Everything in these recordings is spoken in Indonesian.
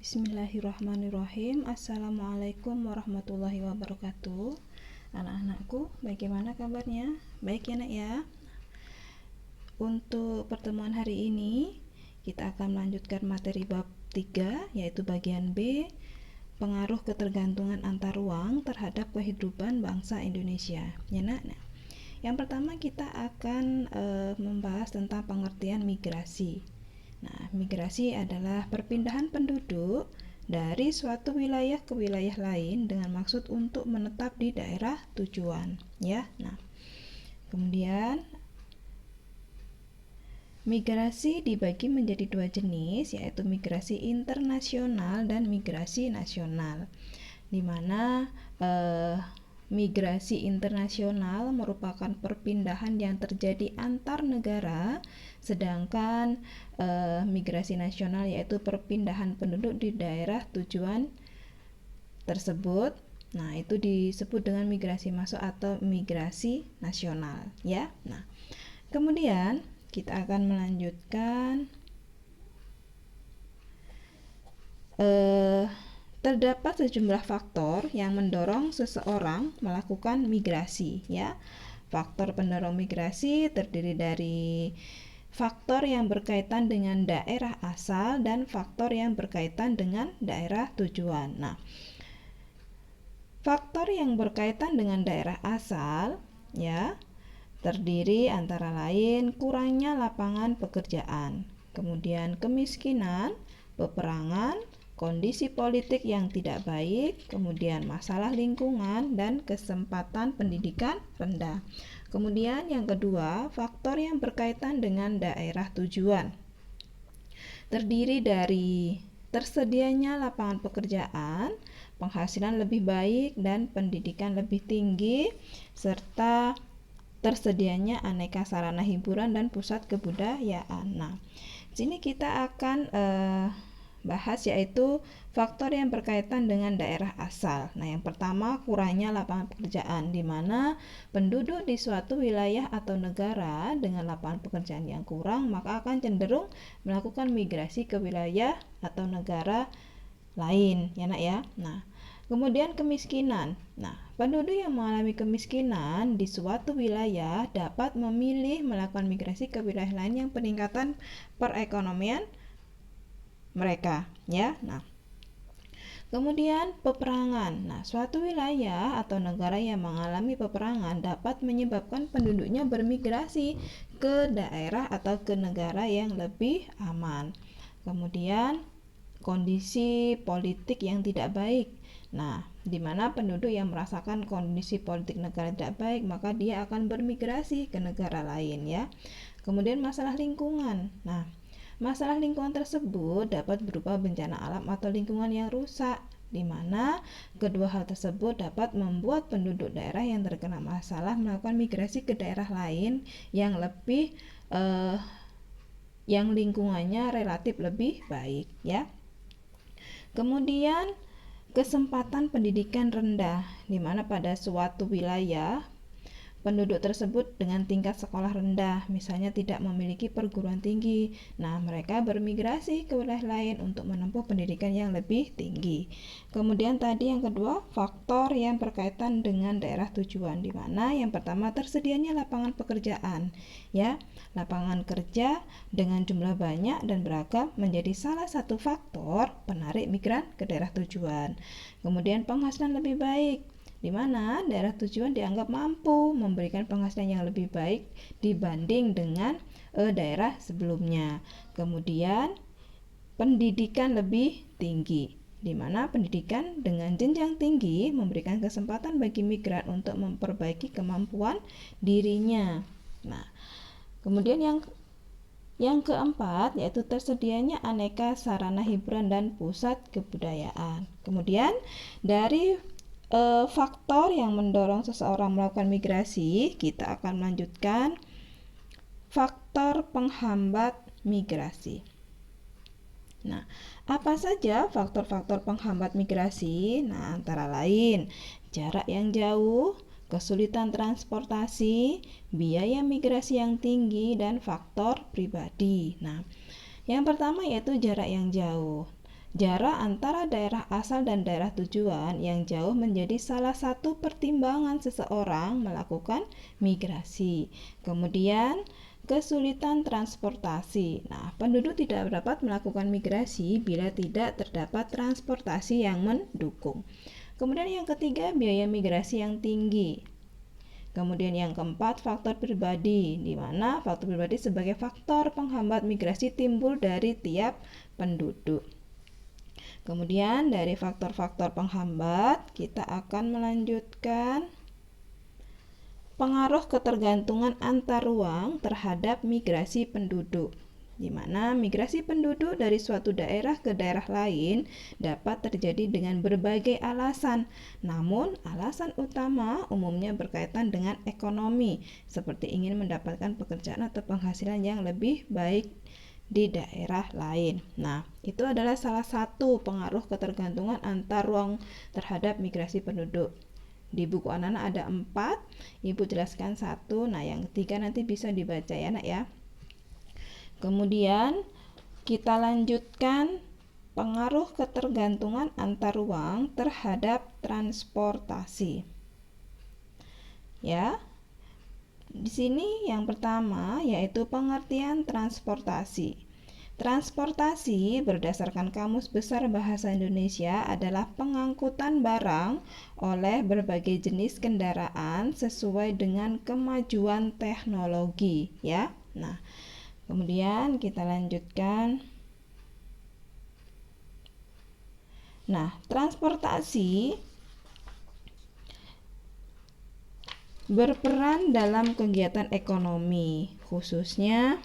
Bismillahirrahmanirrahim. Assalamualaikum warahmatullahi wabarakatuh. Anak-anakku, bagaimana kabarnya? Baik ya nak ya. Untuk pertemuan hari ini kita akan melanjutkan materi bab 3, yaitu bagian B, pengaruh ketergantungan antar ruang terhadap kehidupan bangsa Indonesia. Ya nak. Yang pertama kita akan membahas tentang pengertian migrasi. Nah, migrasi adalah perpindahan penduduk dari suatu wilayah ke wilayah lain dengan maksud untuk menetap di daerah tujuan, ya. Nah, kemudian migrasi dibagi menjadi dua jenis, yaitu migrasi internasional dan migrasi nasional, di mana migrasi internasional merupakan perpindahan yang terjadi antar negara, sedangkan migrasi nasional yaitu perpindahan penduduk di daerah tujuan tersebut. Nah, itu disebut dengan migrasi masuk atau migrasi nasional, ya. Nah, kemudian kita akan melanjutkan terdapat sejumlah faktor yang mendorong seseorang melakukan migrasi, ya. Faktor pendorong migrasi terdiri dari faktor yang berkaitan dengan daerah asal dan faktor yang berkaitan dengan daerah tujuan. Nah, faktor yang berkaitan dengan daerah asal, ya, terdiri antara lain kurangnya lapangan pekerjaan, kemudian kemiskinan, peperangan, kondisi politik yang tidak baik, kemudian masalah lingkungan, dan kesempatan pendidikan rendah. Kemudian yang kedua, faktor yang berkaitan dengan daerah tujuan, terdiri dari tersedianya lapangan pekerjaan, penghasilan lebih baik, dan pendidikan lebih tinggi, serta tersedianya aneka sarana hiburan dan pusat kebudayaan. Nah, sini kita akan bahas yaitu faktor yang berkaitan dengan daerah asal. Nah, yang pertama kurangnya lapangan pekerjaan, di mana penduduk di suatu wilayah atau negara dengan lapangan pekerjaan yang kurang maka akan cenderung melakukan migrasi ke wilayah atau negara lain, ya nak ya. Nah, kemudian kemiskinan. Nah, penduduk yang mengalami kemiskinan di suatu wilayah dapat memilih melakukan migrasi ke wilayah lain yang peningkatan perekonomian mereka, ya. Nah, kemudian peperangan. Nah, suatu wilayah atau negara yang mengalami peperangan dapat menyebabkan penduduknya bermigrasi ke daerah atau ke negara yang lebih aman. Kemudian kondisi politik yang tidak baik. Nah, di mana penduduk yang merasakan kondisi politik negara tidak baik, maka dia akan bermigrasi ke negara lain, ya. Kemudian masalah lingkungan. Nah, masalah lingkungan tersebut dapat berupa bencana alam atau lingkungan yang rusak, di mana kedua hal tersebut dapat membuat penduduk daerah yang terkena masalah melakukan migrasi ke daerah lain yang lebih yang lingkungannya relatif lebih baik, ya. Kemudian kesempatan pendidikan rendah, di mana pada suatu wilayah penduduk tersebut dengan tingkat sekolah rendah, misalnya tidak memiliki perguruan tinggi. Nah, mereka bermigrasi ke wilayah lain untuk menempuh pendidikan yang lebih tinggi. Kemudian tadi yang kedua, faktor yang berkaitan dengan daerah tujuan, di mana yang pertama tersedianya lapangan pekerjaan, ya. Lapangan kerja dengan jumlah banyak dan beragam menjadi salah satu faktor penarik migran ke daerah tujuan. Kemudian penghasilan lebih baik, di mana daerah tujuan dianggap mampu memberikan penghasilan yang lebih baik dibanding dengan daerah sebelumnya. Kemudian pendidikan lebih tinggi, di mana pendidikan dengan jenjang tinggi memberikan kesempatan bagi migran untuk memperbaiki kemampuan dirinya. Nah, kemudian yang keempat yaitu tersedianya aneka sarana hiburan dan pusat kebudayaan. Kemudian dari faktor yang mendorong seseorang melakukan migrasi, kita akan melanjutkan faktor penghambat migrasi. Nah, apa saja faktor-faktor penghambat migrasi? Nah, antara lain jarak yang jauh, kesulitan transportasi, biaya migrasi yang tinggi, dan faktor pribadi. Nah, yang pertama yaitu jarak yang jauh. Jarak antara daerah asal dan daerah tujuan yang jauh menjadi salah satu pertimbangan seseorang melakukan migrasi. Kemudian, kesulitan transportasi. Nah, penduduk tidak dapat melakukan migrasi bila tidak terdapat transportasi yang mendukung. Kemudian yang ketiga, biaya migrasi yang tinggi. Kemudian yang keempat, faktor pribadi, di mana faktor pribadi sebagai faktor penghambat migrasi timbul dari tiap penduduk. Kemudian dari faktor-faktor penghambat, kita akan melanjutkan pengaruh ketergantungan antar ruang terhadap migrasi penduduk, di mana migrasi penduduk dari suatu daerah ke daerah lain dapat terjadi dengan berbagai alasan. Namun, alasan utama umumnya berkaitan dengan ekonomi, seperti ingin mendapatkan pekerjaan atau penghasilan yang lebih baik di daerah lain. Nah, itu adalah salah satu pengaruh ketergantungan antar ruang terhadap migrasi penduduk. Di buku anak-anak ada 4, Ibu jelaskan 1. Nah, yang ketiga nanti bisa dibaca ya, Nak ya. Kemudian kita lanjutkan pengaruh ketergantungan antar ruang terhadap transportasi. Ya. Di sini yang pertama yaitu pengertian transportasi. Transportasi berdasarkan Kamus Besar Bahasa Indonesia adalah pengangkutan barang oleh berbagai jenis kendaraan sesuai dengan kemajuan teknologi, ya. Nah, kemudian kita lanjutkan. Nah, transportasi berperan dalam kegiatan ekonomi, khususnya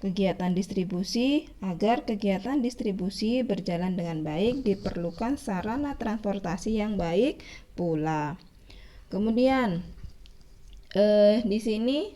kegiatan distribusi. Agar kegiatan distribusi berjalan dengan baik, diperlukan sarana transportasi yang baik pula. Kemudian di sini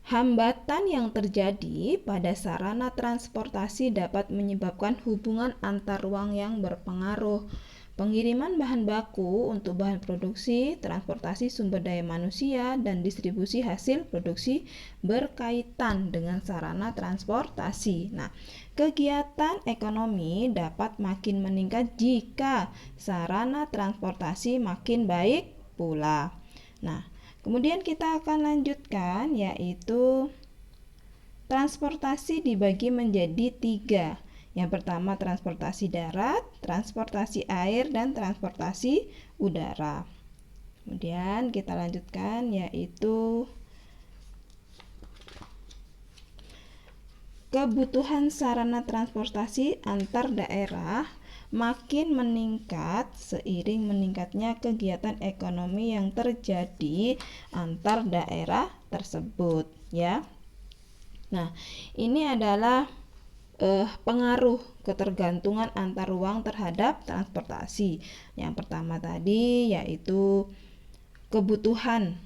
hambatan yang terjadi pada sarana transportasi dapat menyebabkan hubungan antar ruang yang berpengaruh. Pengiriman bahan baku untuk bahan produksi, transportasi sumber daya manusia, dan distribusi hasil produksi berkaitan dengan sarana transportasi. Nah, kegiatan ekonomi dapat makin meningkat jika sarana transportasi makin baik pula. Nah, kemudian kita akan lanjutkan yaitu transportasi dibagi menjadi 3. Yang pertama transportasi darat, transportasi air, dan transportasi udara. Kemudian kita lanjutkan yaitu kebutuhan sarana transportasi antar daerah makin meningkat seiring meningkatnya kegiatan ekonomi yang terjadi antar daerah tersebut, ya. Nah, ini adalah pengaruh ketergantungan antar ruang terhadap transportasi. Yang pertama tadi yaitu kebutuhan,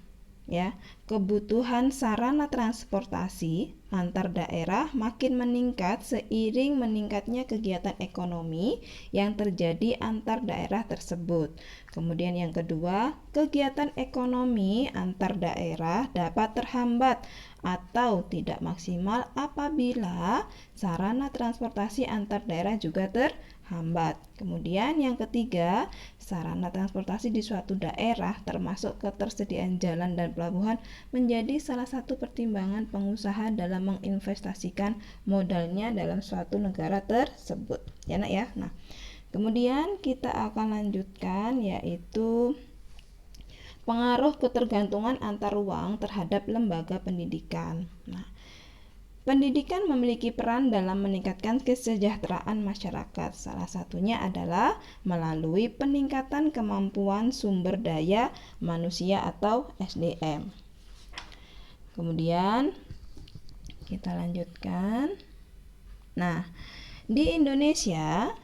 ya. Kebutuhan sarana transportasi antar daerah makin meningkat seiring meningkatnya kegiatan ekonomi yang terjadi antar daerah tersebut. Kemudian yang kedua, kegiatan ekonomi antar daerah dapat terhambat atau tidak maksimal apabila sarana transportasi antar daerah juga terhambat. Kemudian yang ketiga, sarana transportasi di suatu daerah termasuk ketersediaan jalan dan pelabuhan menjadi salah satu pertimbangan pengusaha dalam menginvestasikan modalnya dalam suatu negara tersebut. Ya, Nak ya. Nah, kemudian kita akan lanjutkan yaitu pengaruh ketergantungan antar ruang terhadap lembaga pendidikan. Nah, pendidikan memiliki peran dalam meningkatkan kesejahteraan masyarakat. Salah satunya adalah melalui peningkatan kemampuan sumber daya manusia atau SDM. Kemudian kita lanjutkan. Nah, di Indonesia,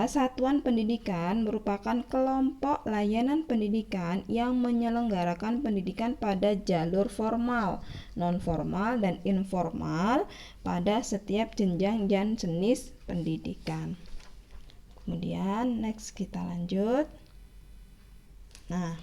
satuan pendidikan merupakan kelompok layanan pendidikan yang menyelenggarakan pendidikan pada jalur formal, non-formal, dan informal pada setiap jenjang dan jenis pendidikan. Kemudian next kita lanjut. Nah,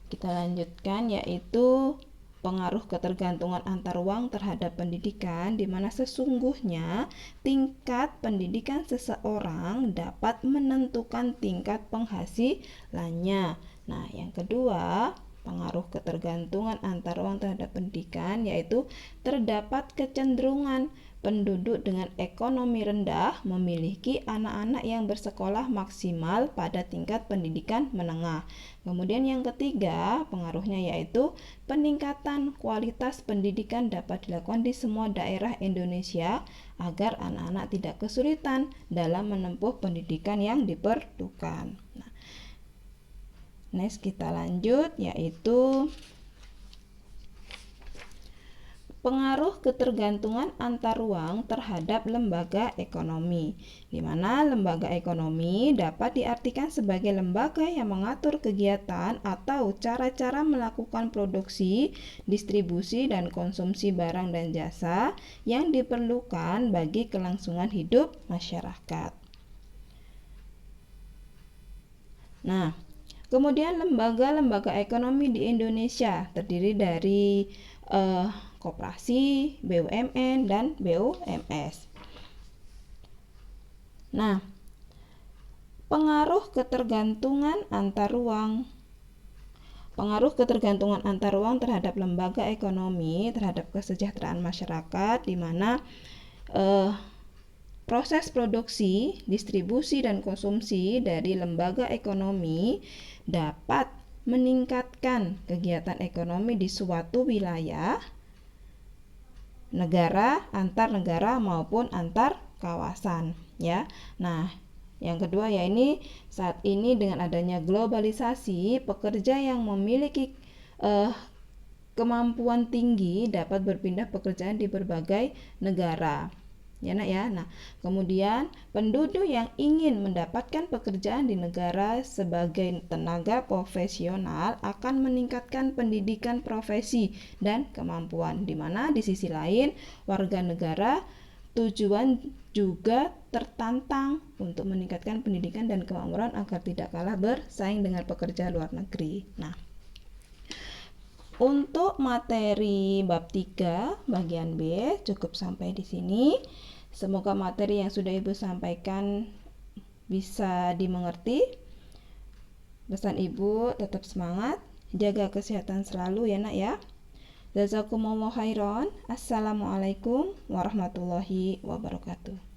kita lanjutkan yaitu pengaruh ketergantungan antar uang terhadap pendidikan, di mana sesungguhnya tingkat pendidikan seseorang dapat menentukan tingkat penghasilannya. Nah, yang kedua, pengaruh ketergantungan antar uang terhadap pendidikan yaitu terdapat kecenderungan penduduk dengan ekonomi rendah memiliki anak-anak yang bersekolah maksimal pada tingkat pendidikan menengah. Kemudian yang ketiga, pengaruhnya yaitu peningkatan kualitas pendidikan dapat dilakukan di semua daerah Indonesia agar anak-anak tidak kesulitan dalam menempuh pendidikan yang diperlukan. Nah, next kita lanjut yaitu pengaruh ketergantungan antar uang terhadap lembaga ekonomi, di mana lembaga ekonomi dapat diartikan sebagai lembaga yang mengatur kegiatan atau cara-cara melakukan produksi, distribusi, dan konsumsi barang dan jasa yang diperlukan bagi kelangsungan hidup masyarakat. Nah, kemudian lembaga-lembaga ekonomi di Indonesia terdiri dari koperasi, BUMN, dan BUMS. Nah, pengaruh ketergantungan antar uang terhadap lembaga ekonomi terhadap kesejahteraan masyarakat, di mana proses produksi, distribusi, dan konsumsi dari lembaga ekonomi dapat meningkatkan kegiatan ekonomi di suatu wilayah, negara, antar negara maupun antar kawasan, ya. Nah, yang kedua ya ini saat ini dengan adanya globalisasi, pekerja yang memiliki kemampuan tinggi dapat berpindah pekerjaan di berbagai negara. Ya, Nak ya. Nah, kemudian penduduk yang ingin mendapatkan pekerjaan di negara sebagai tenaga profesional akan meningkatkan pendidikan profesi dan kemampuan, di mana di sisi lain warga negara tujuan juga tertantang untuk meningkatkan pendidikan dan kemampuan agar tidak kalah bersaing dengan pekerja luar negeri. Nah, untuk materi bab 3 bagian B cukup sampai di sini. Semoga materi yang sudah Ibu sampaikan bisa dimengerti. Pesan Ibu tetap semangat, jaga kesehatan selalu ya Nak ya. Jazakumullah khairan. Assalamualaikum warahmatullahi wabarakatuh.